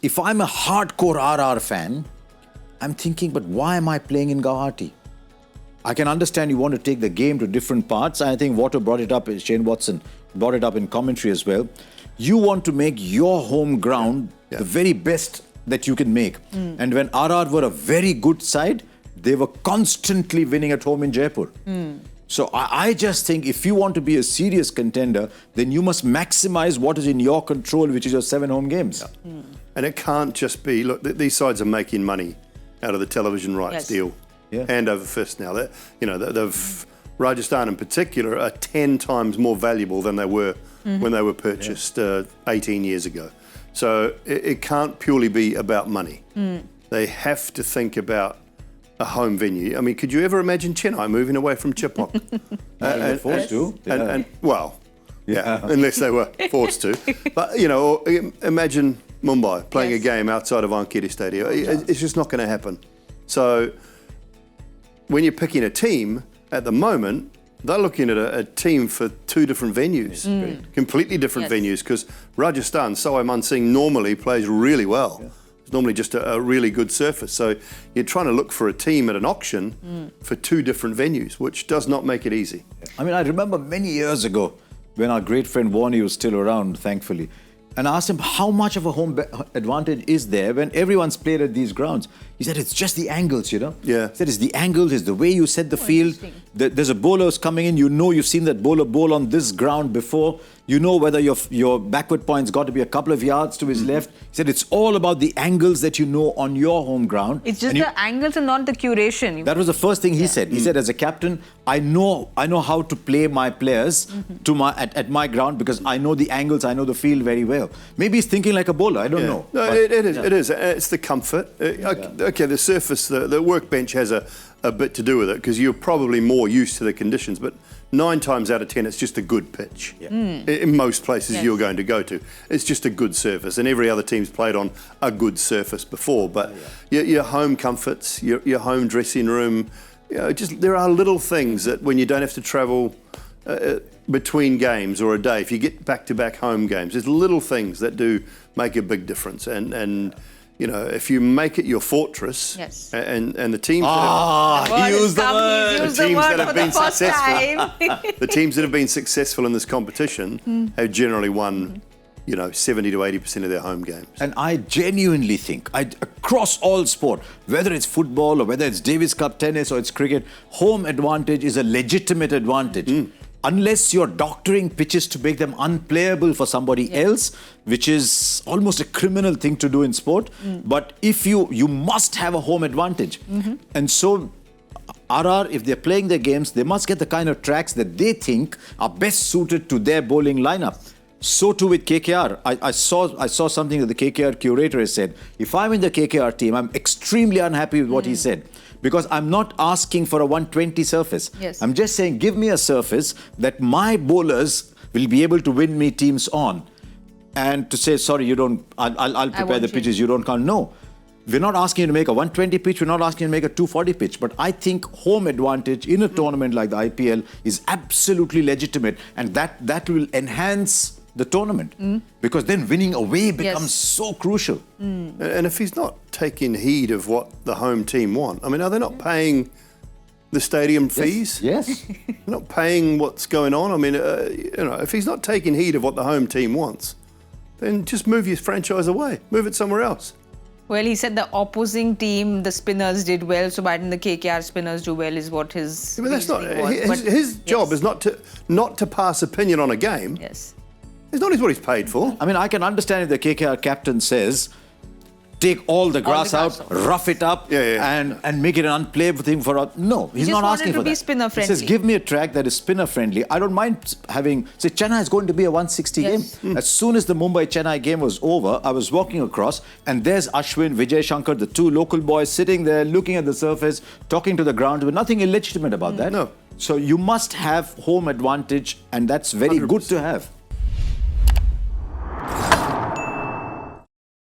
if I'm a hardcore RR fan, I'm thinking, but why am I playing in Guwahati? I can understand you want to take the game to different parts. I think Water brought it up, Shane Watson brought it up in commentary as well. You want to make your home ground the very best that you can make. And when RR were a very good side, they were constantly winning at home in Jaipur. So I just think if you want to be a serious contender, then you must maximize what is in your control, which is your 7 home games. And it can't just be, look, these sides are making money out of the television rights deal. And over fist now. They've Rajasthan in particular are 10 times more valuable than they were when they were purchased 18 years ago. So it can't purely be about money. They have to think about a home venue. I mean, could you ever imagine Chennai moving away from Chepauk? They're forced to. Unless they were forced to. But, or imagine Mumbai playing a game outside of Wankhede Stadium. It's just not going to happen. So when you're picking a team, at the moment, they're looking at a team for 2 different venues, completely different venues, because Rajasthan, Sawai Mansingh normally plays really well. It's normally just a really good surface. So you're trying to look for a team at an auction for 2 different venues, which does not make it easy. I mean, I remember many years ago when our great friend Warnie was still around, thankfully, and I asked him how much of a home advantage is there when everyone's played at these grounds. He said, it's just the angles, He said, it's the angles, it's the way you set the field. There's a bowler who's coming in, you've seen that bowler bowl on this ground before. You know whether your backward point's got to be a couple of yards to his left. He said, it's all about the angles that you know on your home ground. It's just the angles and not the curation. That was the first thing he said. He said, as a captain, I know how to play my players at my ground because I know the angles, I know the field very well. Maybe he's thinking like a bowler, I don't know. No, it is. It's the comfort. Okay, the surface, the workbench has a bit to do with it because you're probably more used to the conditions, but 9 times out of 10, it's just a good pitch. In most places you're going to go to. It's just a good surface, and every other team's played on a good surface before, but your home comforts, your home dressing room, there are little things that when you don't have to travel between games or a day, if you get back-to-back home games, there's little things that do make a big difference, and if you make it your fortress, and the teams that have been successful, the teams that have been successful in this competition have generally won, 70 to 80% of their home games. And I genuinely think, across all sport, whether it's football or whether it's Davis Cup tennis or it's cricket, home advantage is a legitimate advantage. Unless you're doctoring pitches to make them unplayable for somebody else, which is almost a criminal thing to do in sport. But if you must have a home advantage. And so RR, if they're playing their games, they must get the kind of tracks that they think are best suited to their bowling lineup. So too with KKR. I saw something that the KKR curator has said. If I'm in the KKR team, I'm extremely unhappy with what he said. Because I'm not asking for a 120 surface. I'm just saying, give me a surface that my bowlers will be able to win me teams on. And to say, sorry, I'll prepare the pitches, you don't count. No. We're not asking you to make a 120 pitch, we're not asking you to make a 240 pitch. But I think home advantage in a tournament like the IPL is absolutely legitimate. And that will enhance the tournament, because then winning away becomes so crucial. And if he's not taking heed of what the home team want, I mean, are they not paying the stadium fees? Yes. They're not paying what's going on. I mean, if he's not taking heed of what the home team wants, then just move your franchise away, move it somewhere else. Well, he said the opposing team, the spinners did well, so why didn't the KKR spinners do well is what his but that's not his job is not to pass opinion on a game. It's not what he's paid for. I mean, I can understand if the KKR captain says, take all the grass out, rough it up, and make it an unplayable thing for us. No, he's not asking for that. He spinner friendly. He says, give me a track that is spinner friendly. I don't mind having, say, Chennai is going to be a 160 game. As soon as the Mumbai-Chennai game was over, I was walking across, and there's Ashwin, Vijay Shankar, the 2 local boys sitting there, looking at the surface, talking to the ground. There was nothing illegitimate about that. No. So you must have home advantage, and that's very 100%. good to have.